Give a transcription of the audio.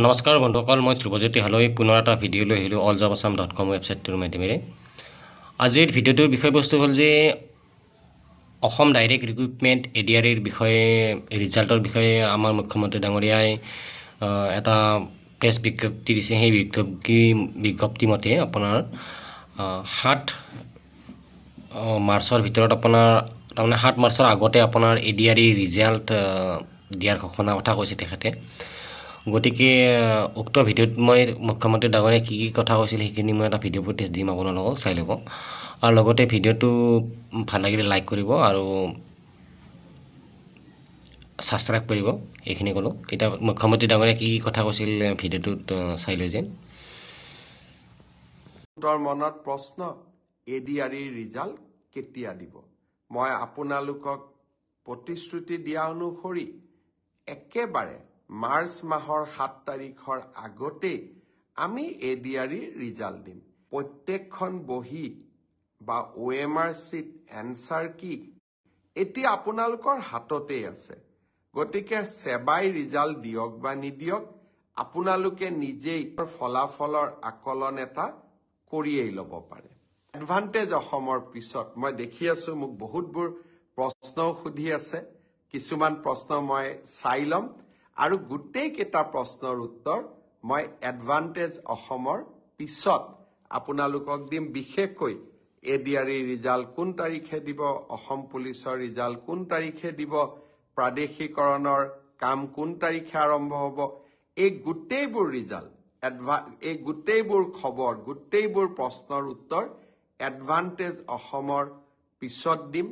নমস্কাৰ বন্ধুসকল, মই ধ্ৰুৱজ্যোতি হালৈ পুনৰ এটা ভিডিঅ' লৈ আহিলোঁ alljobasam.com ৱেবছাইটটোৰ মাধ্যমেৰে। আজিৰ ভিডিঅ'টোৰ বিষয়বস্তু হ'ল যে অসম ডাইৰেক্ট ৰিক্ৰুইটমেণ্ট ADREৰ বিষয়ে ৰিজাল্টৰ বিষয়ে আমাৰ মুখ্যমন্ত্ৰী ডাঙৰীয়াই এটা প্ৰেছ বিজ্ঞপ্তি দিছে। সেই বিজ্ঞপ্তি মতে আপোনাৰ 7 মাৰ্চৰ ভিতৰত আপোনাৰ তাৰমানে 7 মাৰ্চৰ আগতে আপোনাৰ ADRE ৰিজাল্ট দিয়াৰ ঘোষণা কথা কৈছে তেখেতে। গতিকে উক্ত ভিডিঅ'ত মই মুখ্যমন্ত্ৰী ডাঙৰীয়াই কি কথা কৈছিল সেইখিনি মই এটা ভিডিঅ' ফুটেজ দিম, আপোনালোকক চাই ল'ব। আৰু লগতে ভিডিঅ'টো ভাল লাগিলে লাইক কৰিব আৰু ছাবস্ক্ৰাইব কৰিব, এইখিনি ক'লোঁ। এতিয়া মুখ্যমন্ত্ৰী ডাঙৰীয়াই কি কথা কৈছিল ভিডিঅ'টোত চাই লৈ যেন। মনত প্ৰশ্ন, ADRE ৰিজাল্ট কেতিয়া দিব? মই আপোনালোকক প্ৰতিশ্ৰুতি দিয়া অনুসৰি একেবাৰে মাৰ্চ মাহৰ 7 তাৰিখৰ আগতেই আমি ADRE ৰিজাল্ট দিম। প্ৰত্যেকখন বহি বা OMR চিট এনচাৰ কি এতিয়া আপোনালোকৰ হাততেই আছে। গতিকে সেৱাই ৰিজাল্ট দিয়ক বা নিদিয়ক, আপোনালোকে নিজেই ফলাফলৰ আকলন এটা কৰিয়েই ল'ব পাৰে। এডভান্টেজ অসমৰ পিছত মই দেখি আছো মোক বহুতবোৰ প্ৰশ্নও সুধি আছে। কিছুমান প্ৰশ্ন মই চাই ল'ম আৰু গোটেইকেইটা প্ৰশ্নৰ উত্তৰ মই এডভান্টেজ অসমৰ পিছত আপোনালোকক দিম। বিশেষকৈ ADRE ৰিজাল্ট কোন তাৰিখে দিব, অসম পুলিচৰ ৰিজাল্ট কোন তাৰিখে দিব, প্ৰাদেশিকৰণৰ কাম কোন তাৰিখে আৰম্ভ হ'ব, এই গোটেইবোৰ ৰিজাল্ট এই গোটেইবোৰ খবৰ, গোটেইবোৰ প্ৰশ্নৰ উত্তৰ এডভান্টেজ অসমৰ পিছত দিম।